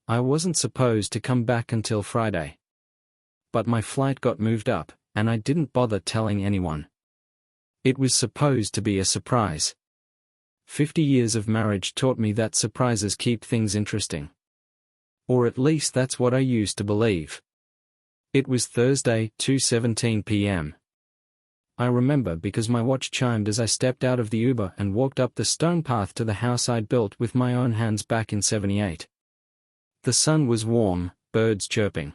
I wasn't supposed to come back until Friday. But my flight got moved up, and I didn't bother telling anyone. It was supposed to be a surprise. 50 years of marriage taught me that surprises keep things interesting. Or at least that's what I used to believe. It was Thursday, 2:17 p.m. I remember because my watch chimed as I stepped out of the Uber and walked up the stone path to the house I'd built with my own hands back in '78. The sun was warm, birds chirping.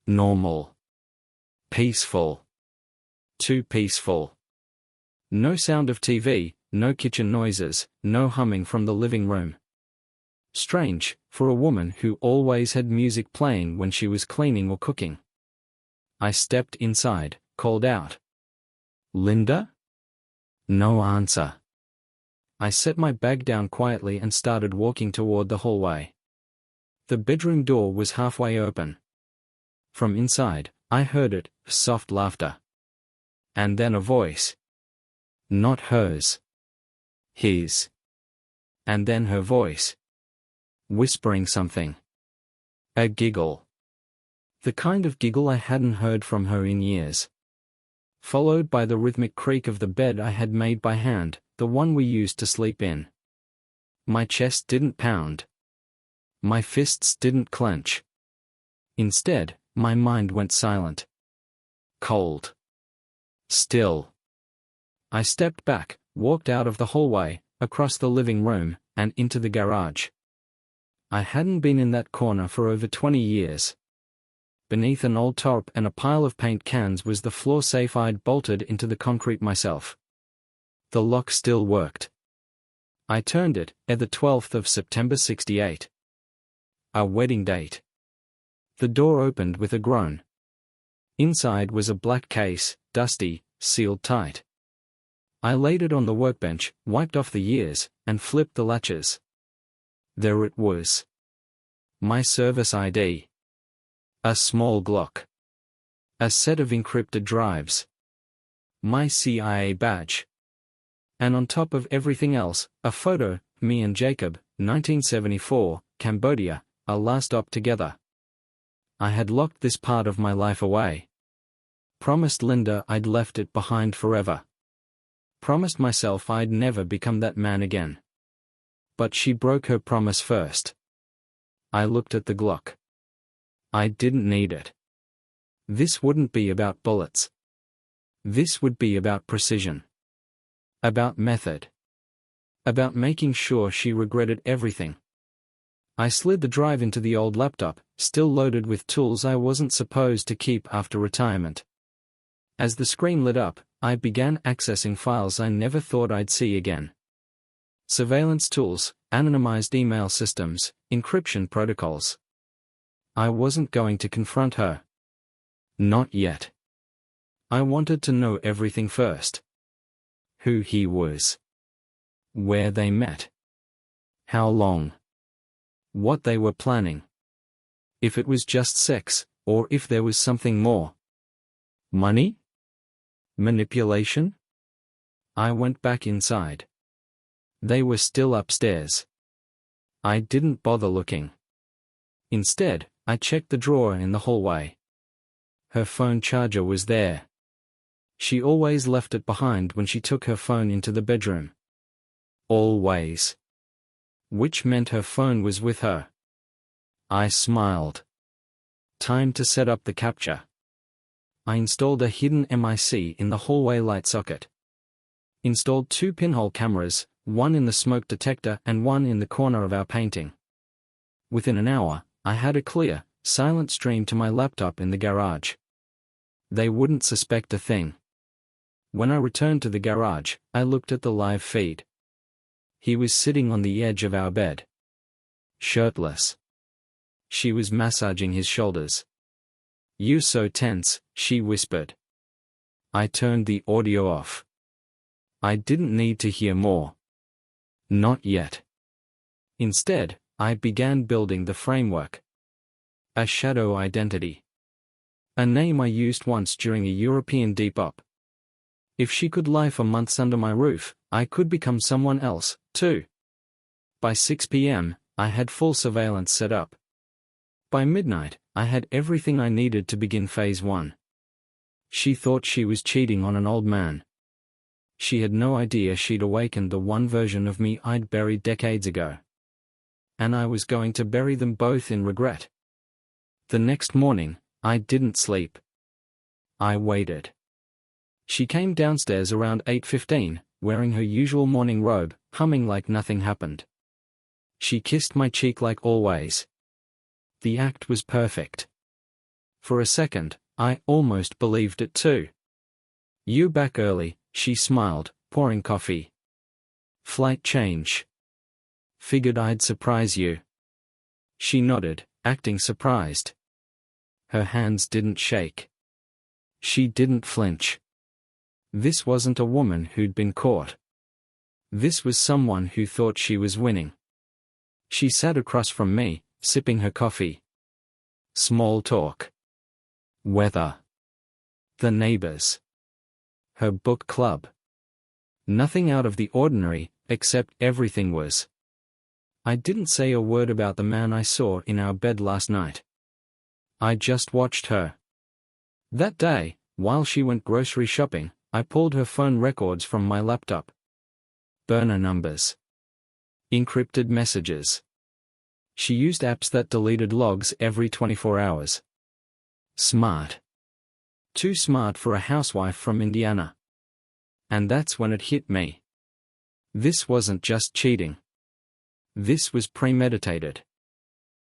Normal. Peaceful. Too peaceful. No sound of TV, no kitchen noises, no humming from the living room. Strange, for a woman who always had music playing when she was cleaning or cooking. I stepped inside, called out. "Linda?" No answer. I set my bag down quietly and started walking toward the hallway. The bedroom door was halfway open. From inside, I heard it, soft laughter. And then a voice. Not hers. His. And then her voice. Whispering something. A giggle. The kind of giggle I hadn't heard from her in years. Followed by the rhythmic creak of the bed I had made by hand, the one we used to sleep in. My chest didn't pound. My fists didn't clench. Instead, my mind went silent. Cold. Still. I stepped back, walked out of the hallway, across the living room, and into the garage. I hadn't been in that corner for over 20 years. Beneath an old tarp and a pile of paint cans was the floor safe I'd bolted into the concrete myself. The lock still worked. I turned it, at the 12th of September '68. Our wedding date. The door opened with a groan. Inside was a black case, dusty, sealed tight. I laid it on the workbench, wiped off the years, and flipped the latches. There it was. My service ID. A small Glock. A set of encrypted drives. My CIA badge. And on top of everything else, a photo, me and Jacob, 1974, Cambodia, our last op together. I had locked this part of my life away. Promised Linda I'd left it behind forever. Promised myself I'd never become that man again. But she broke her promise first. I looked at the Glock. I didn't need it. This wouldn't be about bullets. This would be about precision. About method. About making sure she regretted everything. I slid the drive into the old laptop, still loaded with tools I wasn't supposed to keep after retirement. As the screen lit up, I began accessing files I never thought I'd see again. Surveillance tools, anonymized email systems, encryption protocols. I wasn't going to confront her. Not yet. I wanted to know everything first. Who he was. Where they met. How long. What they were planning. If it was just sex, or if there was something more. Money? Manipulation? I went back inside. They were still upstairs. I didn't bother looking. Instead, I checked the drawer in the hallway. Her phone charger was there. She always left it behind when she took her phone into the bedroom. Always. Which meant her phone was with her. I smiled. Time to set up the capture. I installed a hidden MIC in the hallway light socket. Installed 2 pinhole cameras, one in the smoke detector and one in the corner of our painting. Within an hour, I had a clear, silent stream to my laptop in the garage. They wouldn't suspect a thing. When I returned to the garage, I looked at the live feed. He was sitting on the edge of our bed. Shirtless. She was massaging his shoulders. "You so tense," she whispered. I turned the audio off. I didn't need to hear more. Not yet. Instead, I began building the framework. A shadow identity. A name I used once during a European deep op. If she could lie for months under my roof, I could become someone else, too. By 6 p.m., I had full surveillance set up. By midnight, I had everything I needed to begin phase 1. She thought she was cheating on an old man. She had no idea she'd awakened the one version of me I'd buried decades ago. And I was going to bury them both in regret. The next morning, I didn't sleep. I waited. She came downstairs around 8:15, wearing her usual morning robe, humming like nothing happened. She kissed my cheek like always. The act was perfect. For a second, I almost believed it too. "You back early," she smiled, pouring coffee. "Flight change. Figured I'd surprise you." She nodded, acting surprised. Her hands didn't shake. She didn't flinch. This wasn't a woman who'd been caught. This was someone who thought she was winning. She sat across from me, sipping her coffee. Small talk. Weather. The neighbors. Her book club. Nothing out of the ordinary, except everything was. I didn't say a word about the man I saw in our bed last night. I just watched her. That day, while she went grocery shopping, I pulled her phone records from my laptop. Burner numbers. Encrypted messages. She used apps that deleted logs every 24 hours. Smart. Too smart for a housewife from Indiana. And that's when it hit me. This wasn't just cheating. This was premeditated.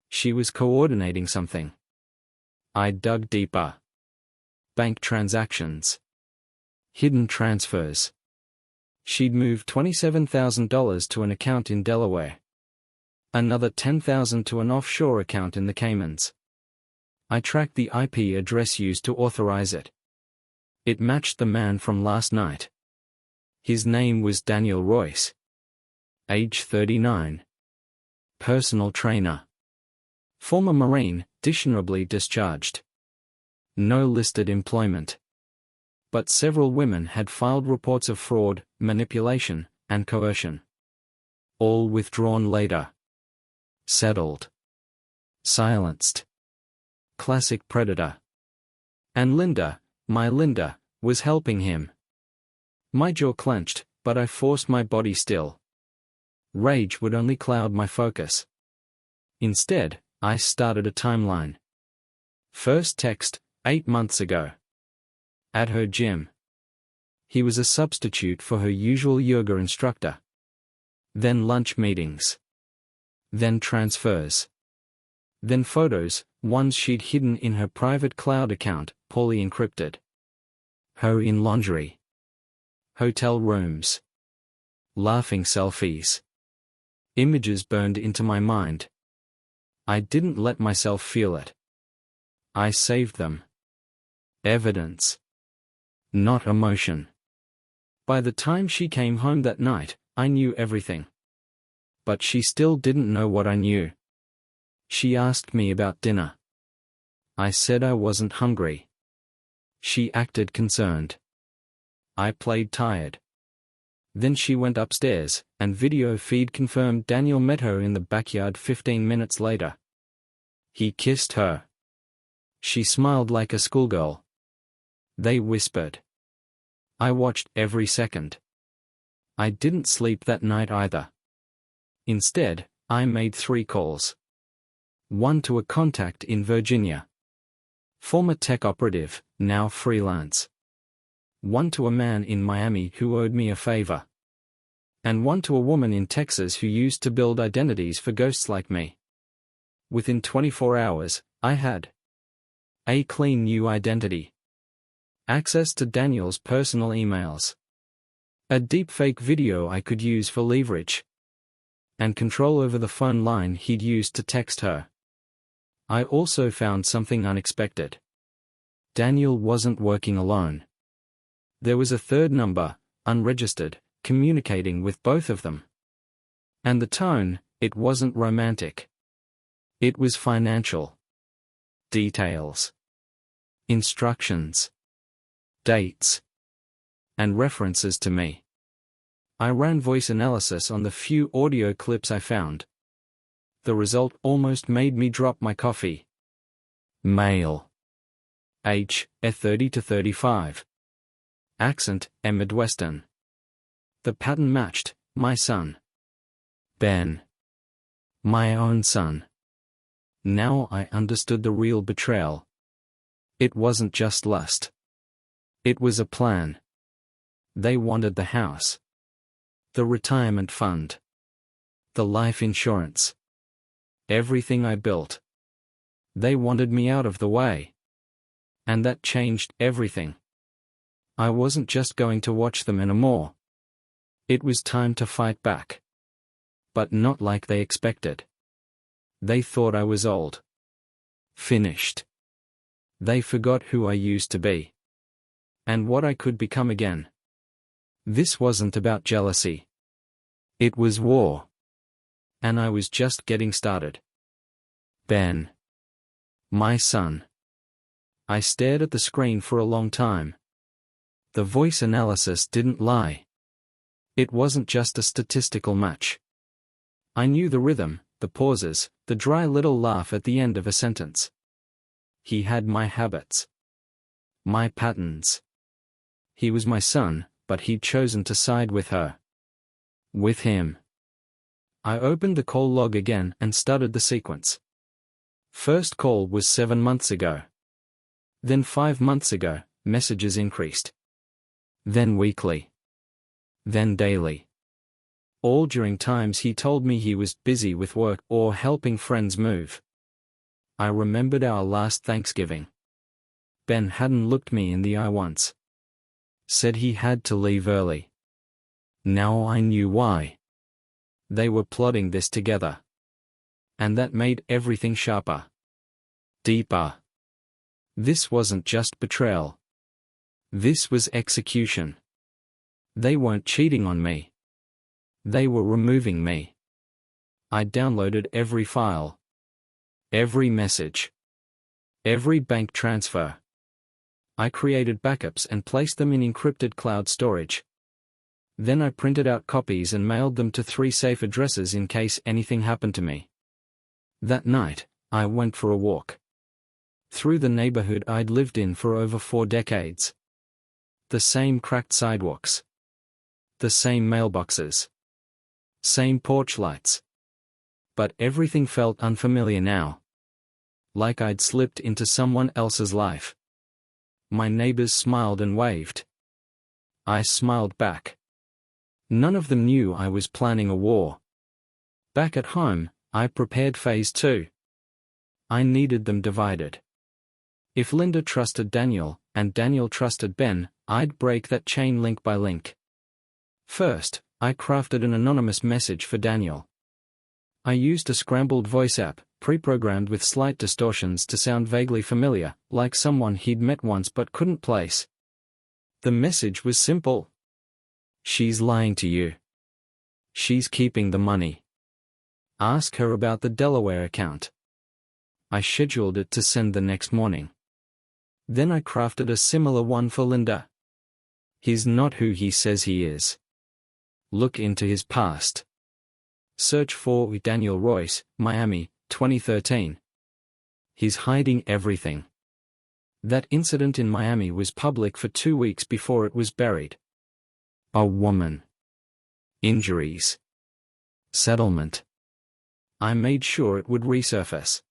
She was coordinating something. I dug deeper. Bank transactions. Hidden transfers. She'd moved $27,000 to an account in Delaware. Another $10,000 to an offshore account in the Caymans. I tracked the IP address used to authorize it. It matched the man from last night. His name was Daniel Royce. Age 39. Personal trainer. Former Marine, dishonorably discharged. No listed employment. But several women had filed reports of fraud, manipulation, and coercion. All withdrawn later. Settled. Silenced. Classic predator. And Linda, my Linda, was helping him. My jaw clenched, but I forced my body still. Rage would only cloud my focus. Instead, I started a timeline. First text, 8 months ago. At her gym. He was a substitute for her usual yoga instructor. Then lunch meetings. Then transfers. Then photos, ones she'd hidden in her private cloud account, poorly encrypted. Her in lingerie. Hotel rooms. Laughing selfies. Images burned into my mind. I didn't let myself feel it. I saved them. Evidence. Not emotion. By the time she came home that night, I knew everything. But she still didn't know what I knew. She asked me about dinner. I said I wasn't hungry. She acted concerned. I played tired. Then she went upstairs, and video feed confirmed Daniel met her in the backyard 15 minutes later. He kissed her. She smiled like a schoolgirl. They whispered. I watched every second. I didn't sleep that night either. Instead, I made 3 calls. One to a contact in Virginia. Former tech operative, now freelance. One to a man in Miami who owed me a favor. And one to a woman in Texas who used to build identities for ghosts like me. Within 24 hours, I had a clean new identity. Access to Daniel's personal emails. A deepfake video I could use for leverage. And control over the phone line he'd used to text her. I also found something unexpected. Daniel wasn't working alone. There was a third number, unregistered, communicating with both of them. And the tone, it wasn't romantic. It was financial. Details. Instructions. Dates. And references to me. I ran voice analysis on the few audio clips I found. The result almost made me drop my coffee. Male. Age, 30 to 35. Accent, Midwestern. The pattern matched, my son. Ben. My own son. Now I understood the real betrayal. It wasn't just lust. It was a plan. They wanted the house, the retirement fund, the life insurance, everything I built. They wanted me out of the way. And that changed everything. I wasn't just going to watch them anymore. It was time to fight back. But not like they expected. They thought I was old. Finished. They forgot who I used to be. And what I could become again. This wasn't about jealousy. It was war. And I was just getting started. Ben. My son. I stared at the screen for a long time. The voice analysis didn't lie. It wasn't just a statistical match. I knew the rhythm, the pauses, the dry little laugh at the end of a sentence. He had my habits. My patterns. He was my son, but he'd chosen to side with her. With him. I opened the call log again and started the sequence. First call was 7 months ago. Then 5 months ago, messages increased. Then weekly. Then daily. All during times he told me he was busy with work or helping friends move. I remembered our last Thanksgiving. Ben hadn't looked me in the eye once. Said he had to leave early. Now I knew why. They were plotting this together. And that made everything sharper. Deeper. This wasn't just betrayal. This was execution. They weren't cheating on me. They were removing me. I downloaded every file. Every message. Every bank transfer. I created backups and placed them in encrypted cloud storage. Then I printed out copies and mailed them to 3 safe addresses in case anything happened to me. That night, I went for a walk. Through the neighborhood I'd lived in for over 4 decades. The same cracked sidewalks. The same mailboxes. Same porch lights. But everything felt unfamiliar now. Like I'd slipped into someone else's life. My neighbors smiled and waved. I smiled back. None of them knew I was planning a war. Back at home, I prepared phase 2. I needed them divided. If Linda trusted Daniel, and Daniel trusted Ben, I'd break that chain link by link. First, I crafted an anonymous message for Daniel. I used a scrambled voice app, pre-programmed with slight distortions to sound vaguely familiar, like someone he'd met once but couldn't place. The message was simple. She's lying to you. She's keeping the money. Ask her about the Delaware account. I scheduled it to send the next morning. Then I crafted a similar one for Linda. He's not who he says he is. Look into his past. Search for Daniel Royce, Miami, 2013. He's hiding everything. That incident in Miami was public for 2 weeks before it was buried. A woman. Injuries. Settlement. I made sure it would resurface.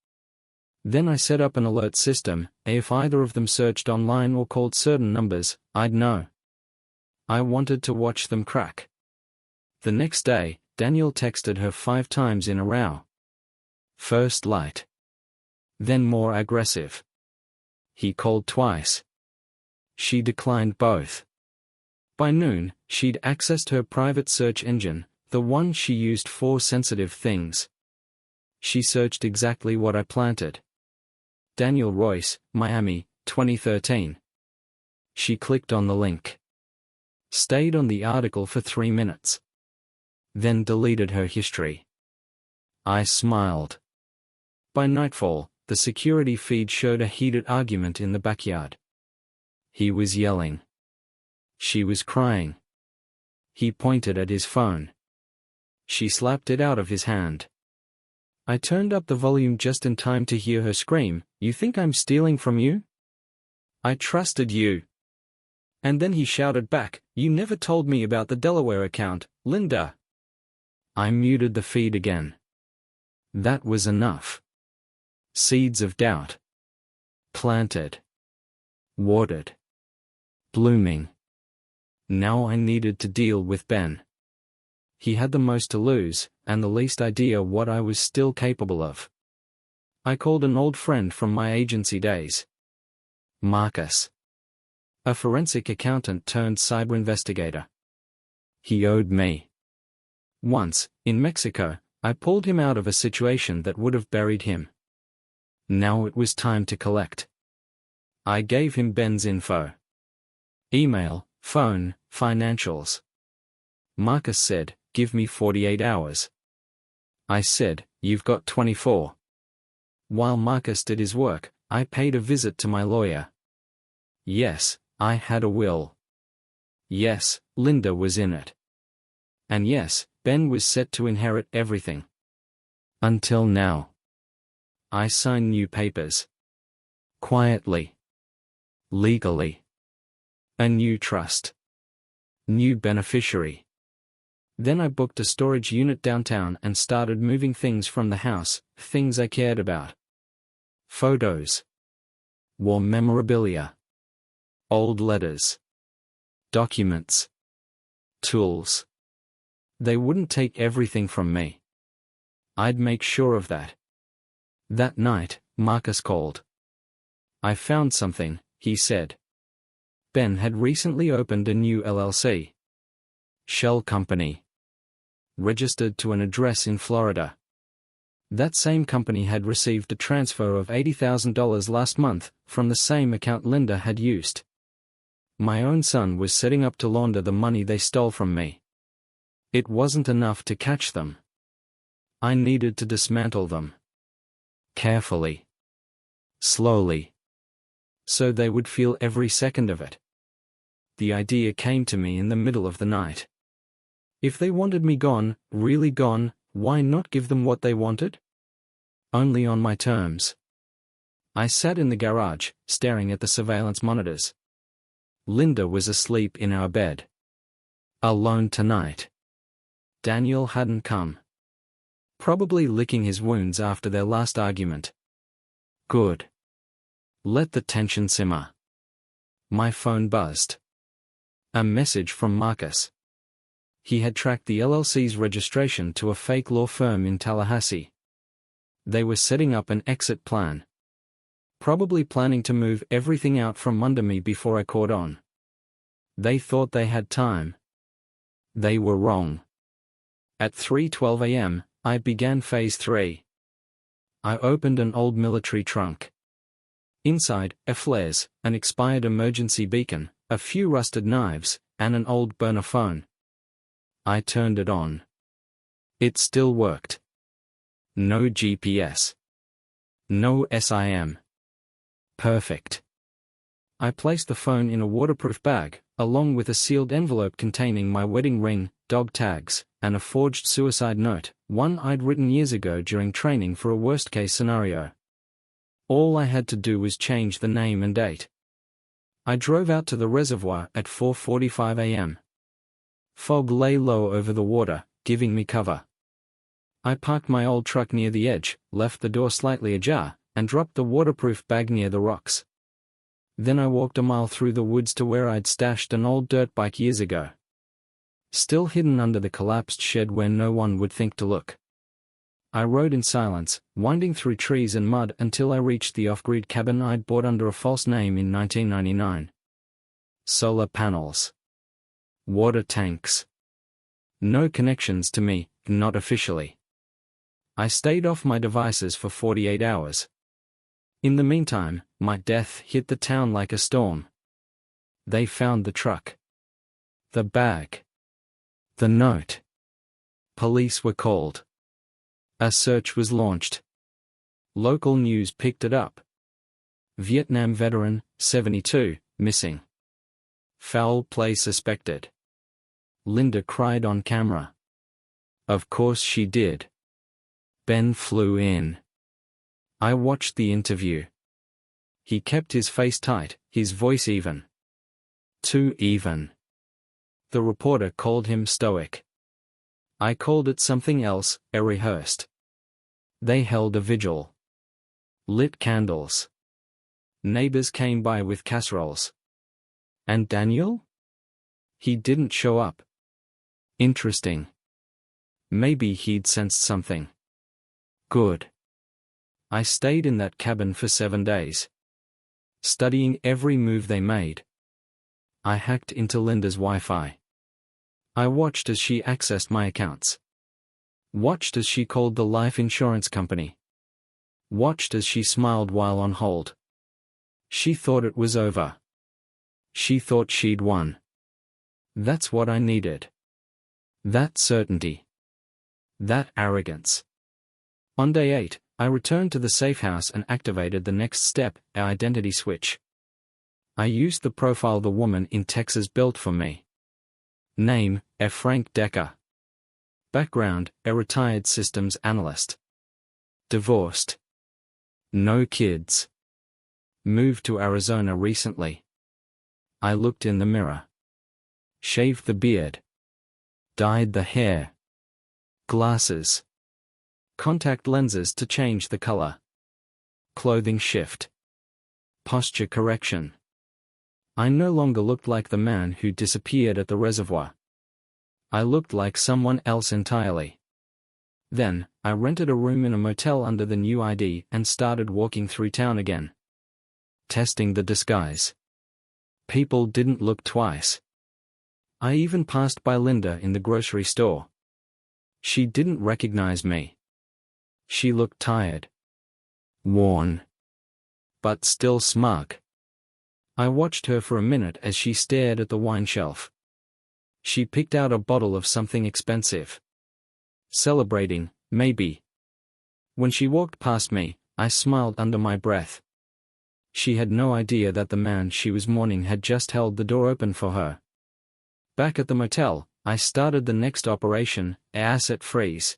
Then I set up an alert system. If either of them searched online or called certain numbers, I'd know. I wanted to watch them crack. The next day, Daniel texted her 5 times in a row. First light. Then more aggressive. He called twice. She declined both. By noon, she'd accessed her private search engine, the one she used for sensitive things. She searched exactly what I planted. Daniel Royce, Miami, 2013. She clicked on the link. Stayed on the article for 3 minutes. Then deleted her history. I smiled. By nightfall, the security feed showed a heated argument in the backyard. He was yelling. She was crying. He pointed at his phone. She slapped it out of his hand. I turned up the volume just in time to hear her scream, "You think I'm stealing from you? I trusted you." And then he shouted back, "You never told me about the Delaware account, Linda." I muted the feed again. That was enough. Seeds of doubt. Planted. Watered. Blooming. Now I needed to deal with Ben. He had the most to lose, and the least idea what I was still capable of. I called an old friend from my agency days. Marcus. A forensic accountant turned cyber investigator. He owed me. Once, in Mexico, I pulled him out of a situation that would have buried him. Now it was time to collect. I gave him Ben's info. Email, phone, financials. Marcus said, "Give me 48 hours. I said, "You've got 24. While Marcus did his work, I paid a visit to my lawyer. Yes, I had a will. Yes, Linda was in it. And yes, Ben was set to inherit everything. Until now. I signed new papers. Quietly. Legally. A new trust. New beneficiary. Then I booked a storage unit downtown and started moving things from the house, things I cared about. Photos. War memorabilia. Old letters. Documents. Tools. They wouldn't take everything from me. I'd make sure of that. That night, Marcus called. "I found something," he said. Ben had recently opened a new LLC. Shell company. Registered to an address in Florida. That same company had received a transfer of $80,000 last month from the same account Linda had used. My own son was setting up to launder the money they stole from me. It wasn't enough to catch them. I needed to dismantle them. Carefully. Slowly. So they would feel every second of it. The idea came to me in the middle of the night. If they wanted me gone, really gone, why not give them what they wanted? Only on my terms. I sat in the garage, staring at the surveillance monitors. Linda was asleep in our bed. Alone tonight. Daniel hadn't come. Probably licking his wounds after their last argument. Good. Let the tension simmer. My phone buzzed. A message from Marcus. He had tracked the LLC's registration to a fake law firm in Tallahassee. They were setting up an exit plan. Probably planning to move everything out from under me before I caught on. They thought they had time. They were wrong. At 3:12 a.m., I began Phase 3. I opened an old military trunk. Inside, a flares, an expired emergency beacon, a few rusted knives, and an old burner phone. I turned it on. It still worked. No GPS. No SIM. Perfect. I placed the phone in a waterproof bag, along with a sealed envelope containing my wedding ring, dog tags, and a forged suicide note, one I'd written years ago during training for a worst-case scenario. All I had to do was change the name and date. I drove out to the reservoir at 4:45 a.m. Fog lay low over the water, giving me cover. I parked my old truck near the edge, left the door slightly ajar, and dropped the waterproof bag near the rocks. Then I walked a mile through the woods to where I'd stashed an old dirt bike years ago. Still hidden under the collapsed shed where no one would think to look. I rode in silence, winding through trees and mud until I reached the off-grid cabin I'd bought under a false name in 1999. Solar panels. Water tanks. No connections to me, not officially. I stayed off my devices for 48 hours. In the meantime, my death hit the town like a storm. They found the truck. The bag. The note. Police were called. A search was launched. Local news picked it up. Vietnam veteran, 72, missing. Foul play suspected. Linda cried on camera. Of course she did. Ben flew in. I watched the interview. He kept his face tight, his voice even. Too even. The reporter called him stoic. I called it something else, rehearsed. They held a vigil. Lit candles. Neighbors came by with casseroles. And Daniel? He didn't show up. Interesting. Maybe he'd sensed something. Good. I stayed in that cabin for 7 days. Studying every move they made. I hacked into Linda's Wi-Fi. I watched as she accessed my accounts. Watched as she called the life insurance company. Watched as she smiled while on hold. She thought it was over. She thought she'd won. That's what I needed. That certainty. That arrogance. On day 8, I returned to the safe house and activated the next step, an identity switch. I used the profile the woman in Texas built for me. Name, Frank Decker. Background, a retired systems analyst. Divorced. No kids. Moved to Arizona recently. I looked in the mirror. Shaved the beard. Dyed the hair. Glasses. Contact lenses to change the color. Clothing shift. Posture correction. I no longer looked like the man who disappeared at the reservoir. I looked like someone else entirely. Then, I rented a room in a motel under the new ID and started walking through town again. Testing the disguise. People didn't look twice. I even passed by Linda in the grocery store. She didn't recognize me. She looked tired. Worn. But still smug. I watched her for a minute as she stared at the wine shelf. She picked out a bottle of something expensive. Celebrating, maybe. When she walked past me, I smiled under my breath. She had no idea that the man she was mourning had just held the door open for her. Back at the motel, I started the next operation, asset freeze.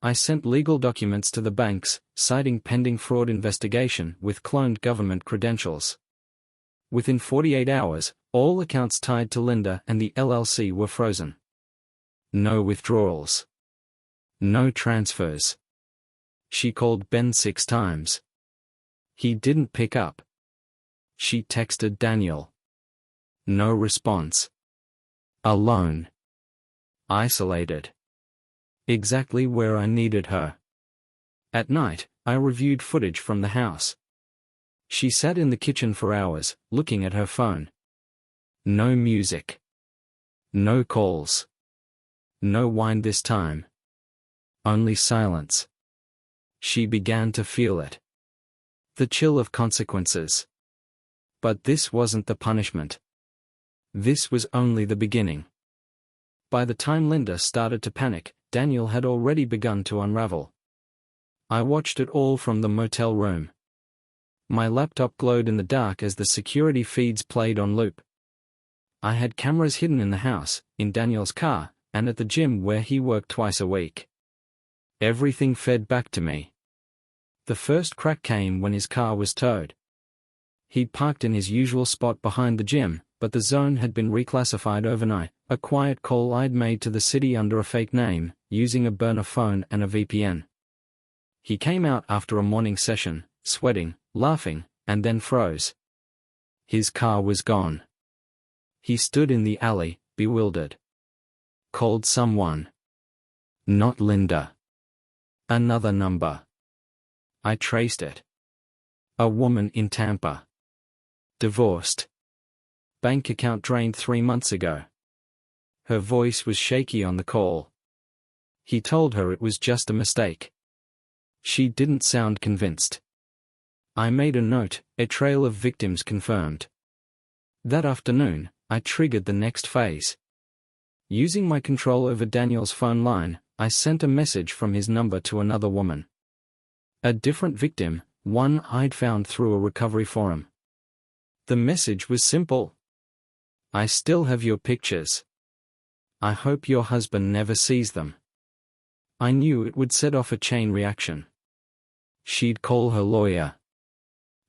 I sent legal documents to the banks, citing pending fraud investigation with cloned government credentials. Within 48 hours, all accounts tied to Linda and the LLC were frozen. No withdrawals. No transfers. She called Ben 6 times. He didn't pick up. She texted Daniel. No response. Alone. Isolated. Exactly where I needed her. At night, I reviewed footage from the house. She sat in the kitchen for hours, looking at her phone. No music. No calls. No wine this time. Only silence. She began to feel it. The chill of consequences. But this wasn't the punishment. This was only the beginning. By the time Linda started to panic, Daniel had already begun to unravel. I watched it all from the motel room. My laptop glowed in the dark as the security feeds played on loop. I had cameras hidden in the house, in Daniel's car, and at the gym where he worked twice a week. Everything fed back to me. The first crack came when his car was towed. He'd parked in his usual spot behind the gym, but the zone had been reclassified overnight, a quiet call I'd made to the city under a fake name, using a burner phone and a VPN. He came out after a morning session, sweating, laughing, and then froze. His car was gone. He stood in the alley, bewildered. Called someone. Not Linda. Another number. I traced it. A woman in Tampa. Divorced. Bank account drained 3 months ago. Her voice was shaky on the call. He told her it was just a mistake. She didn't sound convinced. I made a note, a trail of victims confirmed. That afternoon, I triggered the next phase. Using my control over Daniel's phone line, I sent a message from his number to another woman. A different victim, one I'd found through a recovery forum. The message was simple. I still have your pictures. I hope your husband never sees them. I knew it would set off a chain reaction. She'd call her lawyer.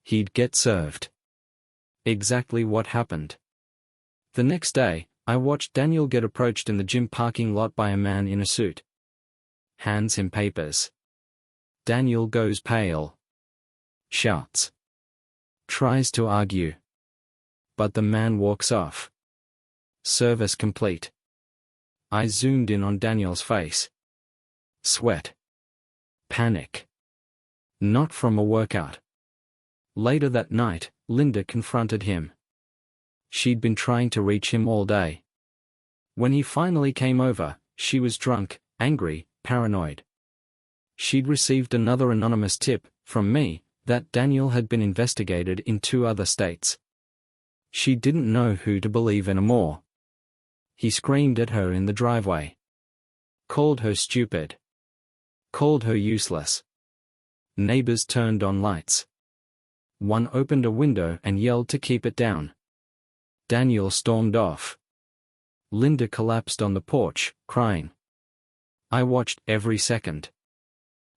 He'd get served. Exactly what happened. The next day, I watched Daniel get approached in the gym parking lot by a man in a suit. Hands him papers. Daniel goes pale. Shouts. Tries to argue. But the man walks off. Service complete. I zoomed in on Daniel's face. Sweat. Panic. Not from a workout. Later that night, Linda confronted him. She'd been trying to reach him all day. When he finally came over, she was drunk, angry, paranoid. She'd received another anonymous tip, from me, that Daniel had been investigated in 2 other states. She didn't know who to believe anymore. He screamed at her in the driveway. Called her stupid. Called her useless. Neighbors turned on lights. One opened a window and yelled to keep it down. Daniel stormed off. Linda collapsed on the porch, crying. I watched every second.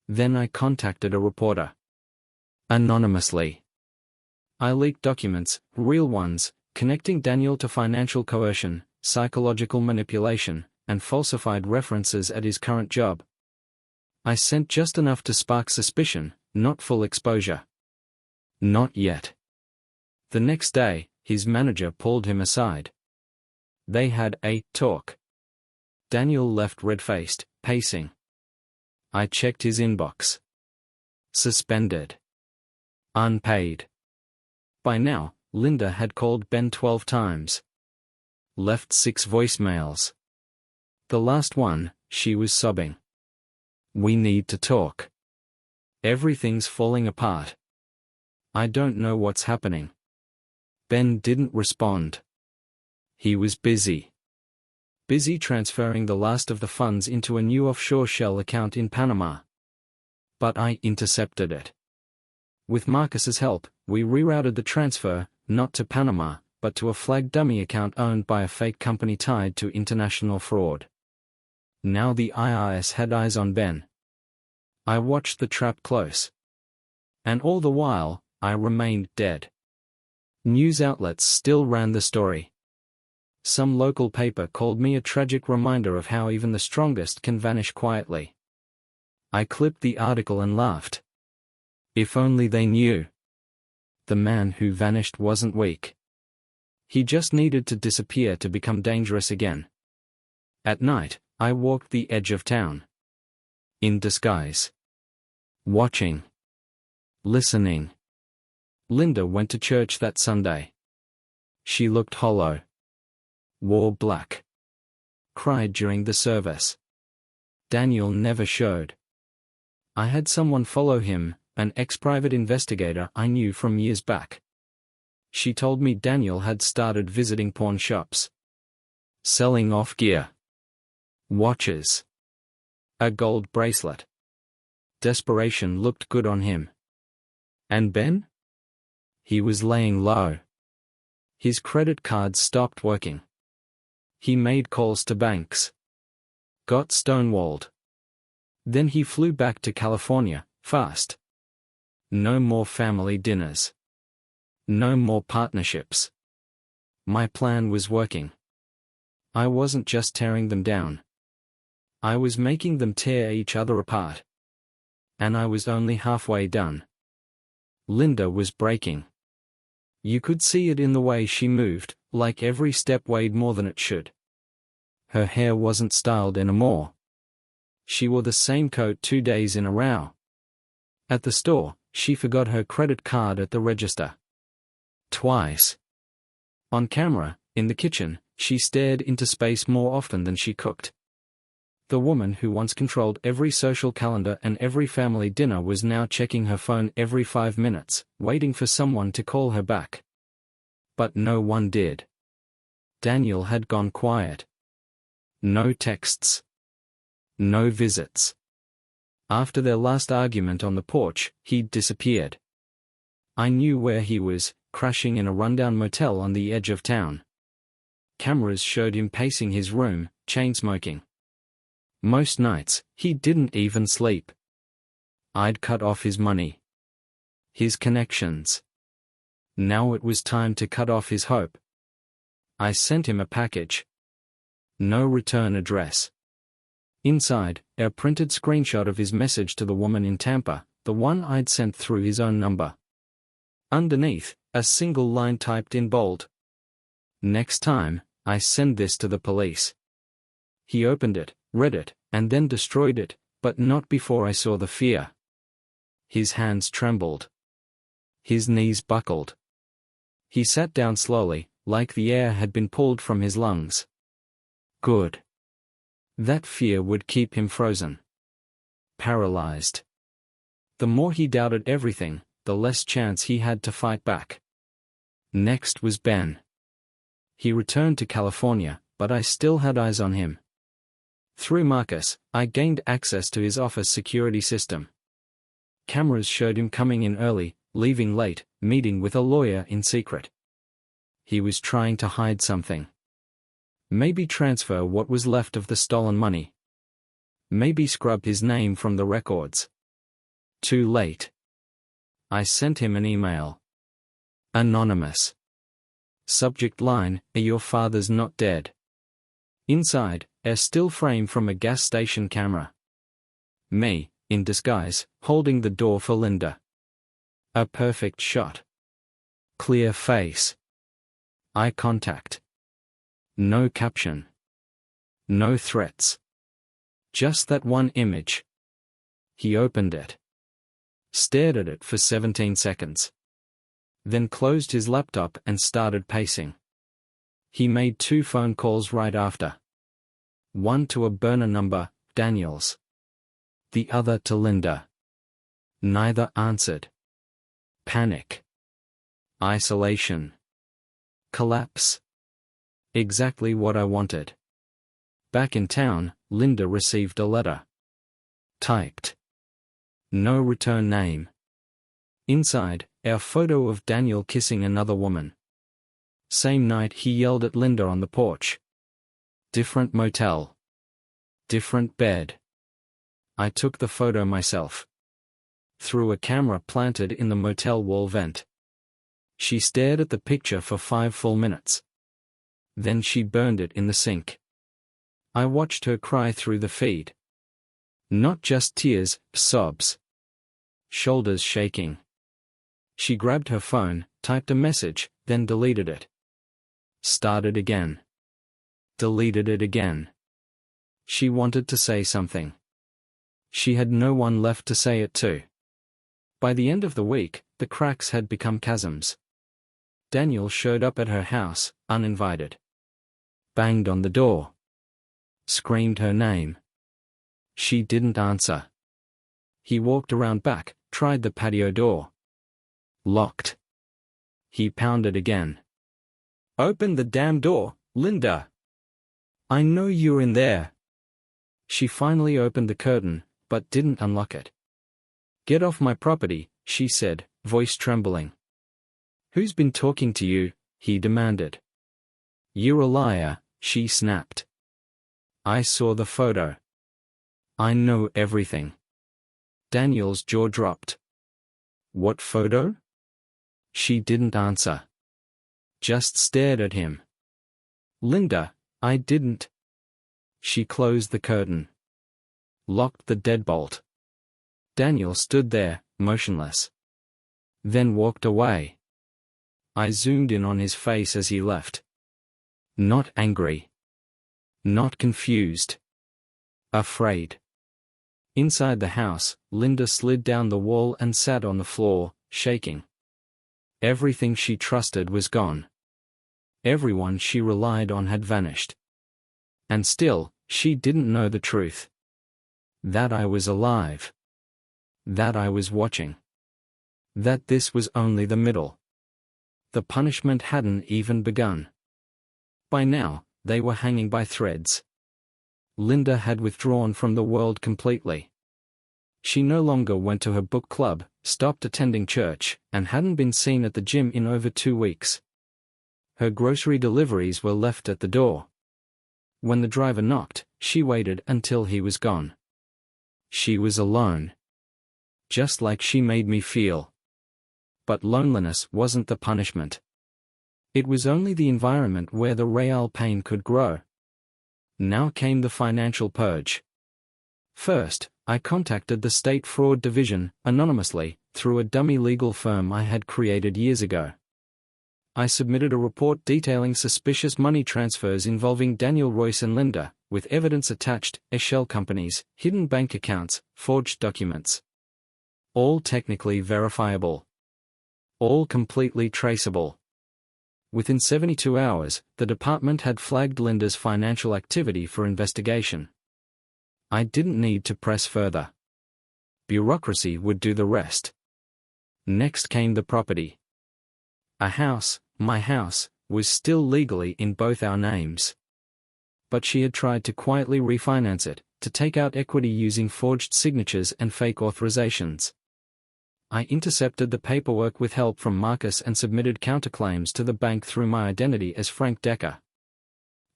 Then I contacted a reporter. Anonymously. I leaked documents, real ones, connecting Daniel to financial coercion, psychological manipulation, and falsified references at his current job. I sent just enough to spark suspicion, not full exposure. Not yet. The next day, his manager pulled him aside. They had a talk. Daniel left red-faced, pacing. I checked his inbox. Suspended. Unpaid. By now, Linda had called Ben 12 times. Left 6 voicemails. The last one, she was sobbing. We need to talk. Everything's falling apart. I don't know what's happening. Ben didn't respond. He was busy. Busy transferring the last of the funds into a new offshore shell account in Panama. But I intercepted it. With Marcus's help, we rerouted the transfer, not to Panama, but to a flag dummy account owned by a fake company tied to international fraud. Now the IRS had eyes on Ben. I watched the trap close. And all the while, I remained dead. News outlets still ran the story. Some local paper called me a tragic reminder of how even the strongest can vanish quietly. I clipped the article and laughed. If only they knew. The man who vanished wasn't weak. He just needed to disappear to become dangerous again. At night, I walked the edge of town. In disguise. Watching. Listening. Linda went to church that Sunday. She looked hollow. Wore black. Cried during the service. Daniel never showed. I had someone follow him, an ex-private investigator I knew from years back. She told me Daniel had started visiting pawn shops. Selling off gear. Watches. A gold bracelet. Desperation looked good on him. And Ben? He was laying low. His credit cards stopped working. He made calls to banks. Got stonewalled. Then he flew back to California, fast. No more family dinners. No more partnerships. My plan was working. I wasn't just tearing them down. I was making them tear each other apart. And I was only halfway done. Linda was breaking. You could see it in the way she moved, like every step weighed more than it should. Her hair wasn't styled anymore. She wore the same coat 2 days in a row. At the store, she forgot her credit card at the register. Twice. On camera, in the kitchen, she stared into space more often than she cooked. The woman who once controlled every social calendar and every family dinner was now checking her phone every 5 minutes, waiting for someone to call her back. But no one did. Daniel had gone quiet. No texts. No visits. After their last argument on the porch, he'd disappeared. I knew where he was, crashing in a rundown motel on the edge of town. Cameras showed him pacing his room, chain-smoking. Most nights, he didn't even sleep. I'd cut off his money, his connections. Now it was time to cut off his hope. I sent him a package. No return address. Inside, a printed screenshot of his message to the woman in Tampa, the one I'd sent through his own number. Underneath, a single line typed in bold. Next time, I send this to the police. He opened it, read it, and then destroyed it, but not before I saw the fear. His hands trembled. His knees buckled. He sat down slowly, like the air had been pulled from his lungs. Good. That fear would keep him frozen. Paralyzed. The more he doubted everything, the less chance he had to fight back. Next was Ben. He returned to California, but I still had eyes on him. Through Marcus, I gained access to his office security system. Cameras showed him coming in early, leaving late, meeting with a lawyer in secret. He was trying to hide something. Maybe transfer what was left of the stolen money. Maybe scrub his name from the records. Too late. I sent him an email. Anonymous. Subject line, "Your father's not dead." Inside, a still frame from a gas station camera. Me, in disguise, holding the door for Linda. A perfect shot. Clear face. Eye contact. No caption. No threats. Just that one image. He opened it. Stared at it for 17 seconds. Then closed his laptop and started pacing. He made 2 phone calls right after. One to a burner number, Daniel's. The other to Linda. Neither answered. Panic. Isolation. Collapse. Exactly what I wanted. Back in town, Linda received a letter. Typed. No return name. Inside, our photo of Daniel kissing another woman. Same night he yelled at Linda on the porch. Different motel. Different bed. I took the photo myself. Through a camera planted in the motel wall vent. She stared at the picture for 5 full minutes. Then she burned it in the sink. I watched her cry through the feed. Not just tears, sobs. Shoulders shaking. She grabbed her phone, typed a message, then deleted it. Started again. Deleted it again. She wanted to say something. She had no one left to say it to. By the end of the week, the cracks had become chasms. Daniel showed up at her house, uninvited. Banged on the door. Screamed her name. She didn't answer. He walked around back, tried the patio door. Locked. He pounded again. Open the damn door, Linda. I know you're in there. She finally opened the curtain, but didn't unlock it. Get off my property, she said, voice trembling. Who's been talking to you? He demanded. You're a liar, she snapped. I saw the photo. I know everything. Daniel's jaw dropped. What photo? She didn't answer. Just stared at him. Linda, I didn't. She closed the curtain. Locked the deadbolt. Daniel stood there, motionless. Then walked away. I zoomed in on his face as he left. Not angry. Not confused. Afraid. Inside the house, Linda slid down the wall and sat on the floor, shaking. Everything she trusted was gone. Everyone she relied on had vanished. And still, she didn't know the truth. That I was alive. That I was watching. That this was only the middle. The punishment hadn't even begun. By now, they were hanging by threads. Linda had withdrawn from the world completely. She no longer went to her book club, stopped attending church, and hadn't been seen at the gym in over 2 weeks. Her grocery deliveries were left at the door. When the driver knocked, she waited until he was gone. She was alone. Just like she made me feel. But loneliness wasn't the punishment. It was only the environment where the real pain could grow. Now came the financial purge. First, I contacted the State Fraud Division, anonymously, through a dummy legal firm I had created years ago. I submitted a report detailing suspicious money transfers involving Daniel Royce and Linda, with evidence attached, shell companies, hidden bank accounts, forged documents. All technically verifiable. All completely traceable. Within 72 hours, the department had flagged Linda's financial activity for investigation. I didn't need to press further. Bureaucracy would do the rest. Next came the property. A house, my house, was still legally in both our names. But she had tried to quietly refinance it, to take out equity using forged signatures and fake authorizations. I intercepted the paperwork with help from Marcus and submitted counterclaims to the bank through my identity as Frank Decker.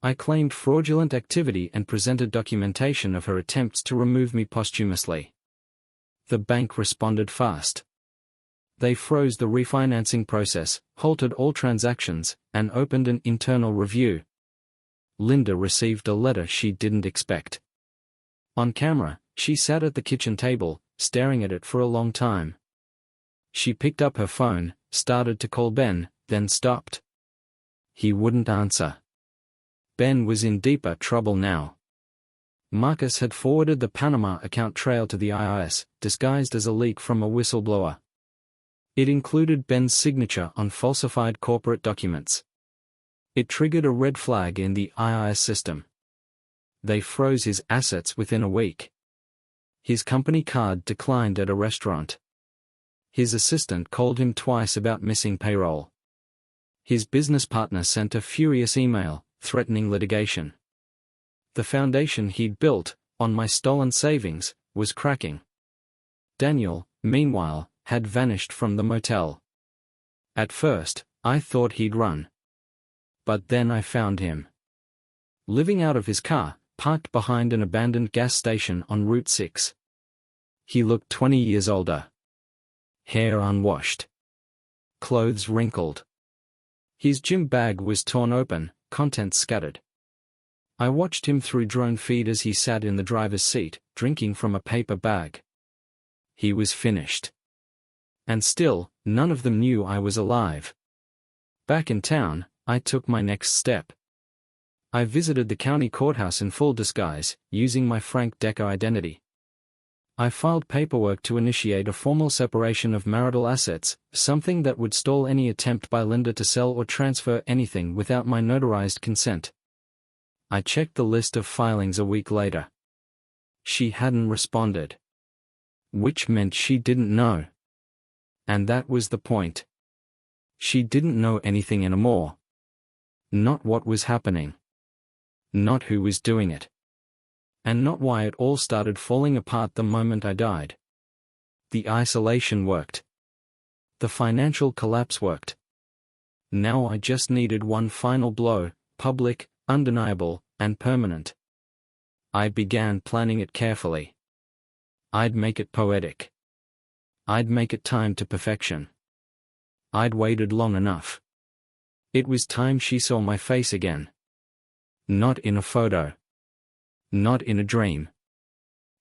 I claimed fraudulent activity and presented documentation of her attempts to remove me posthumously. The bank responded fast. They froze the refinancing process, halted all transactions, and opened an internal review. Linda received a letter she didn't expect. On camera, she sat at the kitchen table, staring at it for a long time. She picked up her phone, started to call Ben, then stopped. He wouldn't answer. Ben was in deeper trouble now. Marcus had forwarded the Panama account trail to the IRS, disguised as a leak from a whistleblower. It included Ben's signature on falsified corporate documents. It triggered a red flag in the IRS system. They froze his assets within a week. His company card declined at a restaurant. His assistant called him twice about missing payroll. His business partner sent a furious email, threatening litigation. The foundation he'd built, on my stolen savings, was cracking. Daniel, meanwhile, had vanished from the motel. At first, I thought he'd run. But then I found him. Living out of his car, parked behind an abandoned gas station on Route 6. He looked 20 years older. Hair unwashed. Clothes wrinkled. His gym bag was torn open, contents scattered. I watched him through drone feed as he sat in the driver's seat, drinking from a paper bag. He was finished. And still, none of them knew I was alive. Back in town, I took my next step. I visited the county courthouse in full disguise, using my Frank Decker identity. I filed paperwork to initiate a formal separation of marital assets, something that would stall any attempt by Linda to sell or transfer anything without my notarized consent. I checked the list of filings a week later. She hadn't responded. Which meant she didn't know. And that was the point. She didn't know anything anymore. Not what was happening. Not who was doing it. And not why it all started falling apart the moment I died. The isolation worked. The financial collapse worked. Now I just needed one final blow, public, undeniable, and permanent. I began planning it carefully. I'd make it poetic. I'd make it timed to perfection. I'd waited long enough. It was time she saw my face again. Not in a photo. Not in a dream.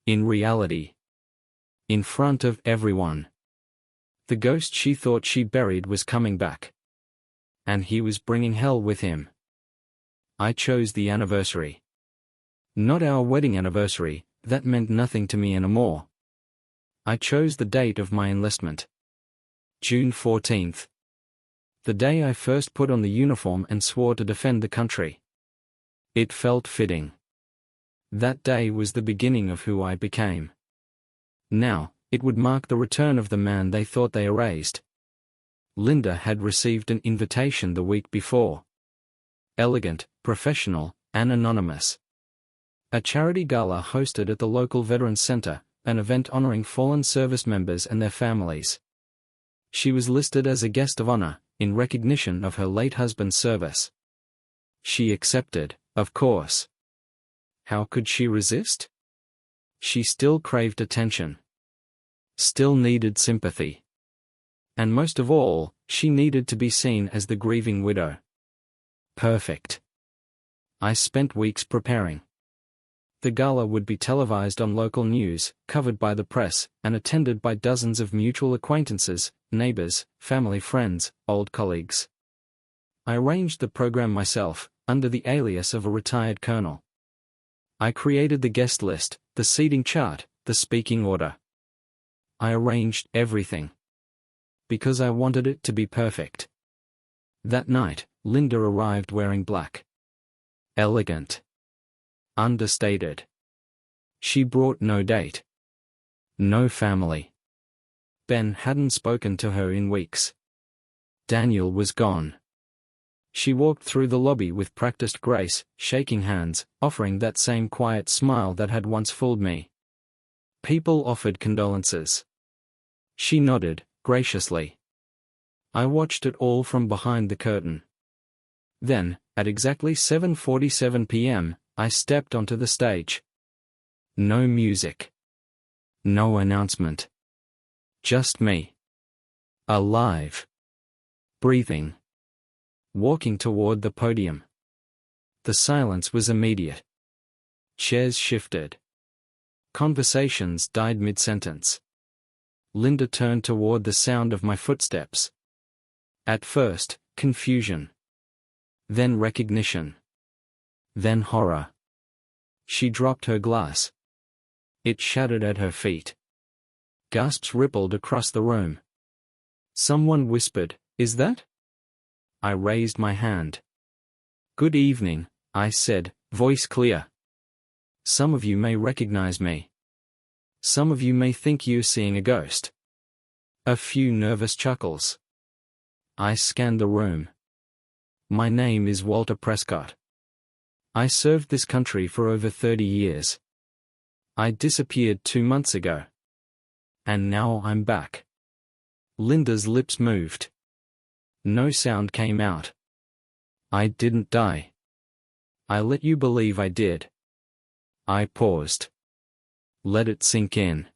In reality. In front of everyone. The ghost she thought she buried was coming back. And he was bringing hell with him. I chose the anniversary. Not our wedding anniversary, that meant nothing to me anymore. I chose the date of my enlistment. June 14th. The day I first put on the uniform and swore to defend the country. It felt fitting. That day was the beginning of who I became. Now, it would mark the return of the man they thought they erased. Linda had received an invitation the week before. Elegant, professional, and anonymous. A charity gala hosted at the local Veterans Center, an event honoring fallen service members and their families. She was listed as a guest of honor, in recognition of her late husband's service. She accepted, of course. How could she resist? She still craved attention. Still needed sympathy. And most of all, she needed to be seen as the grieving widow. Perfect. I spent weeks preparing. The gala would be televised on local news, covered by the press, and attended by dozens of mutual acquaintances, neighbors, family friends, old colleagues. I arranged the program myself, under the alias of a retired colonel. I created the guest list, the seating chart, the speaking order. I arranged everything. Because I wanted it to be perfect. That night, Linda arrived wearing black. Elegant. Understated. She brought no date. No family. Ben hadn't spoken to her in weeks. Daniel was gone. She walked through the lobby with practiced grace, shaking hands, offering that same quiet smile that had once fooled me. People offered condolences. She nodded, graciously. I watched it all from behind the curtain. Then, at exactly 7:47 p.m., I stepped onto the stage. No music. No announcement. Just me. Alive. Breathing. Walking toward the podium. The silence was immediate. Chairs shifted. Conversations died mid-sentence. Linda turned toward the sound of my footsteps. At first, confusion. Then recognition. Then horror. She dropped her glass. It shattered at her feet. Gasps rippled across the room. Someone whispered, "Is that?" I raised my hand. "Good evening," I said, voice clear. "Some of you may recognize me. Some of you may think you're seeing a ghost." A few nervous chuckles. I scanned the room. "My name is Walter Prescott. I served this country for over 30 years. I disappeared 2 months ago. And now I'm back." Linda's lips moved. No sound came out. "I didn't die. I let you believe I did." I paused. Let it sink in.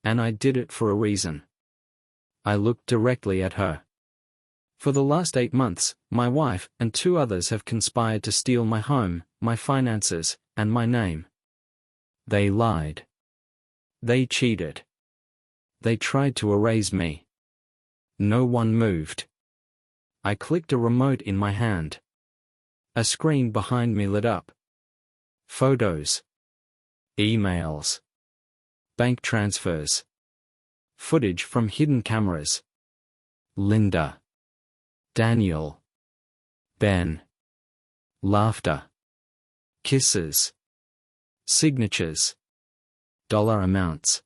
And I did it for a reason. I looked directly at her. "For the last 8 months, my wife and 2 others have conspired to steal my home, my finances, and my name. They lied. They cheated. They tried to erase me. No one moved." I clicked a remote in my hand. A screen behind me lit up. Photos. Emails. Bank transfers. Footage from hidden cameras. Linda. Daniel. Ben. Laughter. Kisses. Signatures. Dollar amounts.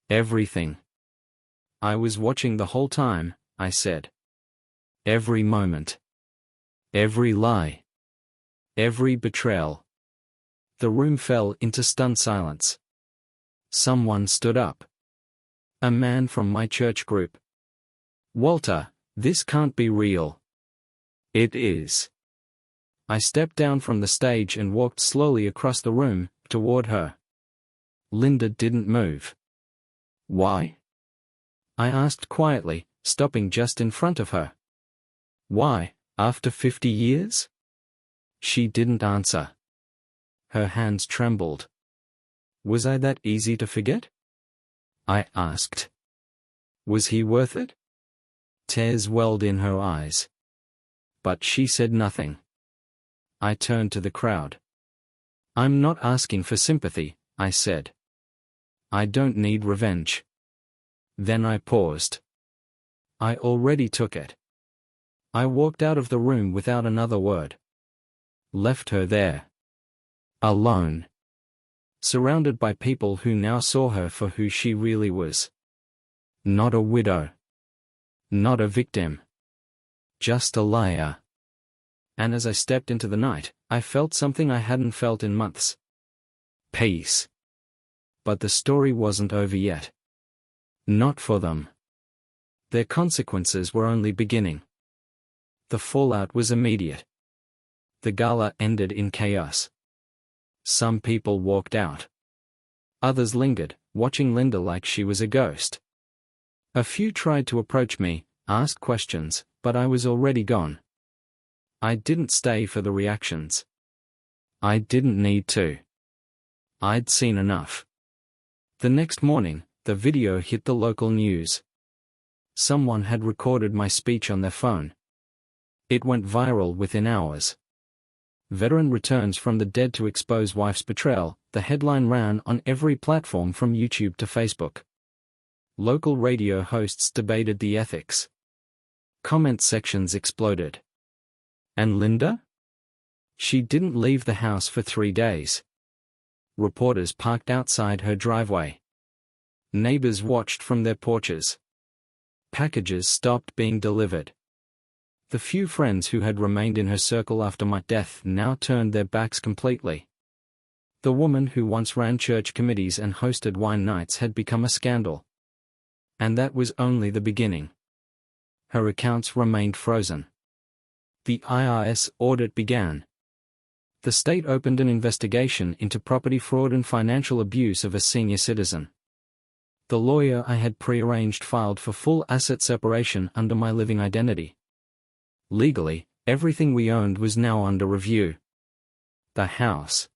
Everything. "I was watching the whole time," I said. "Every moment. Every lie. Every betrayal." The room fell into stunned silence. Someone stood up. A man from my church group. "Walter, this can't be real." "It is." I stepped down from the stage and walked slowly across the room, toward her. Linda didn't move. "Why?" I asked quietly, stopping just in front of her. "Why, after 50 years?" She didn't answer. Her hands trembled. "Was I that easy to forget?" I asked. "Was he worth it?" Tears welled in her eyes. But she said nothing. I turned to the crowd. "I'm not asking for sympathy," I said. "I don't need revenge." Then I paused. I already took it. I walked out of the room without another word. Left her there. Alone. Surrounded by people who now saw her for who she really was. Not a widow. Not a victim. Just a liar. And as I stepped into the night, I felt something I hadn't felt in months. Peace. But the story wasn't over yet. Not for them. Their consequences were only beginning. The fallout was immediate. The gala ended in chaos. Some people walked out. Others lingered, watching Linda like she was a ghost. A few tried to approach me, asked questions, but I was already gone. I didn't stay for the reactions. I didn't need to. I'd seen enough. The next morning, the video hit the local news. Someone had recorded my speech on their phone. It went viral within hours. Veteran returns from the dead to expose wife's betrayal. The headline ran on every platform from YouTube to Facebook. Local radio hosts debated the ethics. Comment sections exploded. And Linda? She didn't leave the house for 3 days. Reporters parked outside her driveway. Neighbors watched from their porches. Packages stopped being delivered. The few friends who had remained in her circle after my death now turned their backs completely. The woman who once ran church committees and hosted wine nights had become a scandal. And that was only the beginning. Her accounts remained frozen. The IRS audit began. The state opened an investigation into property fraud and financial abuse of a senior citizen. The lawyer I had prearranged filed for full asset separation under my living identity. Legally, everything we owned was now under review. The house.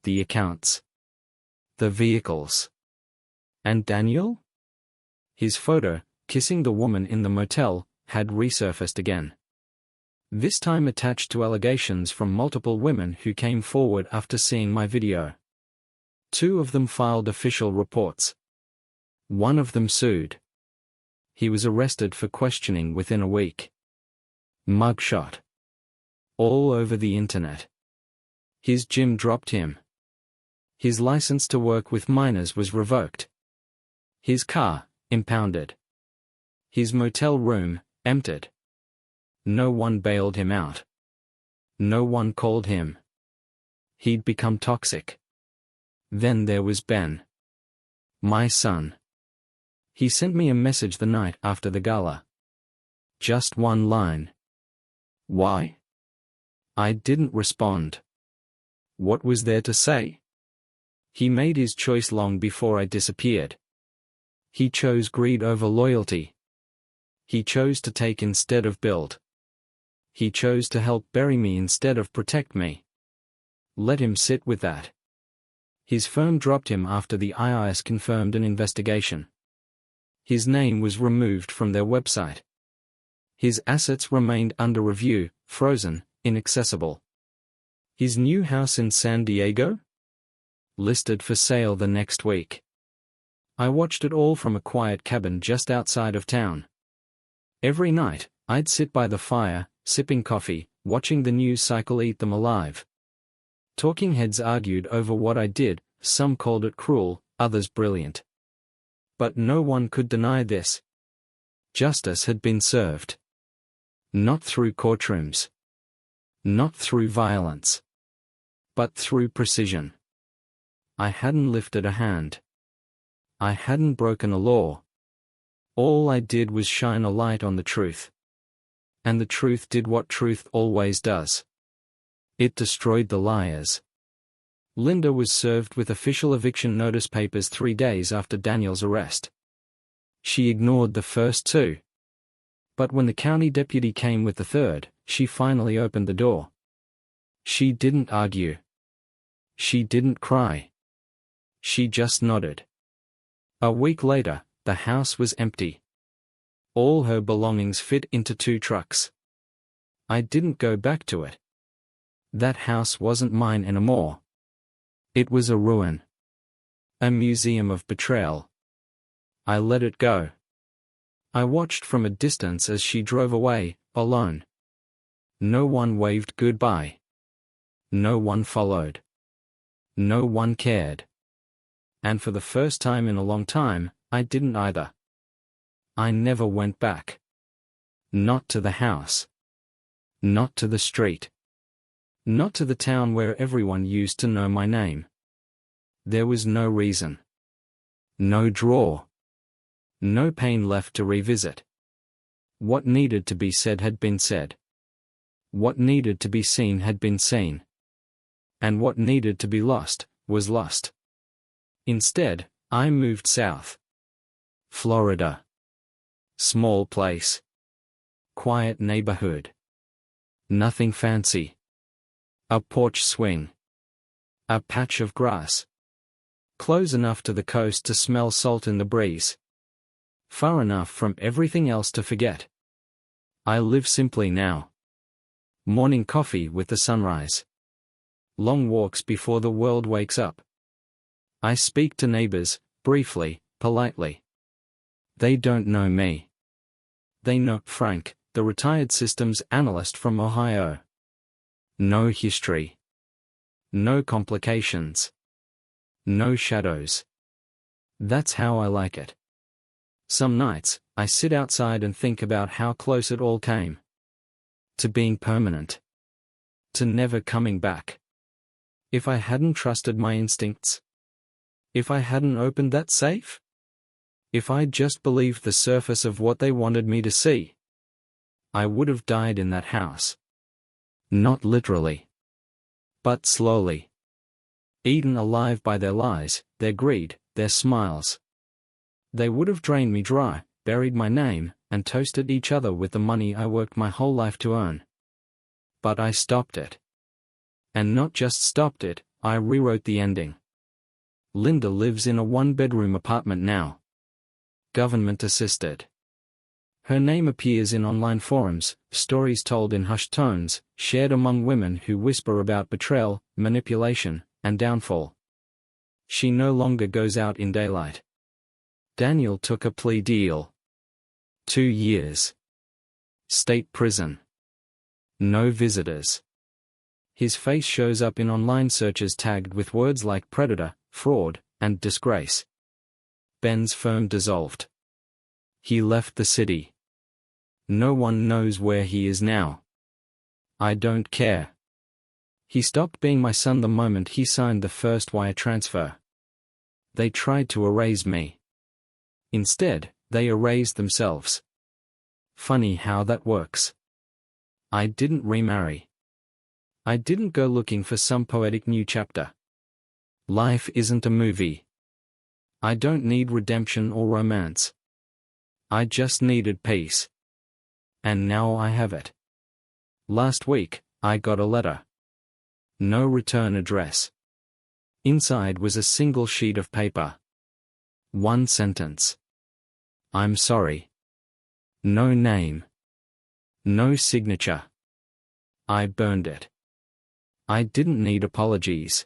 The accounts. The vehicles. And Daniel? His photo, kissing the woman in the motel, had resurfaced again. This time attached to allegations from multiple women who came forward after seeing my video. 2 of them filed official reports. 1 of them sued. He was arrested for questioning within a week. Mugshot. All over the internet. His gym dropped him. His license to work with minors was revoked. His car, impounded. His motel room, emptied. No one bailed him out. No one called him. He'd become toxic. Then there was Ben. My son. He sent me a message the night after the gala. Just 1 line. Why? I didn't respond. What was there to say? He made his choice long before I disappeared. He chose greed over loyalty. He chose to take instead of build. He chose to help bury me instead of protect me. Let him sit with that. His firm dropped him after the IRS confirmed an investigation. His name was removed from their website. His assets remained under review, frozen, inaccessible. His new house in San Diego? Listed for sale the next week. I watched it all from a quiet cabin just outside of town. Every night, I'd sit by the fire, sipping coffee, watching the news cycle eat them alive. Talking heads argued over what I did, some called it cruel, others brilliant. But no one could deny this. Justice had been served. Not through courtrooms. Not through violence. But through precision. I hadn't lifted a hand. I hadn't broken a law. All I did was shine a light on the truth. And the truth did what truth always does. It destroyed the liars. Linda was served with official eviction notice papers 3 days after Daniel's arrest. She ignored the first 2. But when the county deputy came with the 3rd, she finally opened the door. She didn't argue. She didn't cry. She just nodded. A week later, the house was empty. All her belongings fit into 2 trucks. I didn't go back to it. That house wasn't mine anymore. It was a ruin. A museum of betrayal. I let it go. I watched from a distance as she drove away, alone. No one waved goodbye. No one followed. No one cared. And for the first time in a long time, I didn't either. I never went back. Not to the house. Not to the street. Not to the town where everyone used to know my name. There was no reason. No draw. No pain left to revisit. What needed to be said had been said. What needed to be seen had been seen. and what needed to be lost was lost. Instead, I moved south. Florida. Small place. Quiet neighborhood. Nothing fancy. A porch swing. A patch of grass. Close enough to the coast to smell salt in the breeze. Far enough from everything else to forget. I live simply now. Morning coffee with the sunrise. Long walks before the world wakes up. I speak to neighbors, briefly, politely. They don't know me. They know Frank, the retired systems analyst from Ohio. No history. No complications. No shadows. That's how I like it. Some nights, I sit outside and think about how close it all came. To being permanent. To never coming back. If I hadn't trusted my instincts. If I hadn't opened that safe. If I'd just believed the surface of what they wanted me to see. I would have died in that house. Not literally. But slowly. Eaten alive by their lies, their greed, their smiles. They would have drained me dry, buried my name, and toasted each other with the money I worked my whole life to earn. But I stopped it. And not just stopped it, I rewrote the ending. Linda lives in a one-bedroom apartment now. Government assisted. Her name appears in online forums, stories told in hushed tones, shared among women who whisper about betrayal, manipulation, and downfall. She no longer goes out in daylight. Daniel took a plea deal. 2 years. State prison. No visitors. His face shows up in online searches tagged with words like predator, fraud, and disgrace. Ben's firm dissolved. He left the city. No one knows where he is now. I don't care. He stopped being my son the moment he signed the first wire transfer. They tried to erase me. Instead, they erased themselves. Funny how that works. I didn't remarry. I didn't go looking for some poetic new chapter. Life isn't a movie. I don't need redemption or romance. I just needed peace. And now I have it. Last week, I got a letter. No return address. Inside was a single sheet of paper. One sentence. I'm sorry. No name. No signature. I burned it. I didn't need apologies.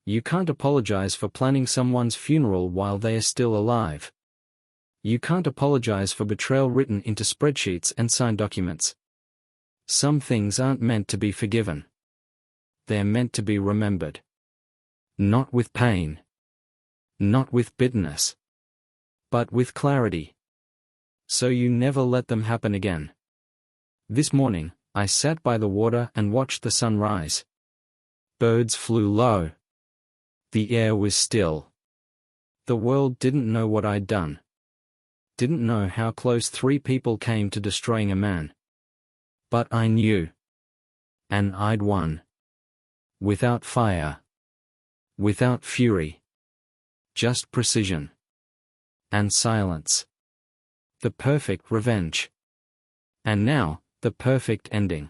You can't apologize for planning someone's funeral while they are still alive. You can't apologize for betrayal written into spreadsheets and signed documents. Some things aren't meant to be forgiven. They're meant to be remembered. Not with pain. Not with bitterness. But with clarity. So you never let them happen again. This morning, I sat by the water and watched the sun rise. Birds flew low. The air was still. The world didn't know what I'd done. Didn't know how close 3 people came to destroying a man. But I knew. And I'd won. Without fire. Without fury. Just precision. And silence. The perfect revenge. And now, the perfect ending.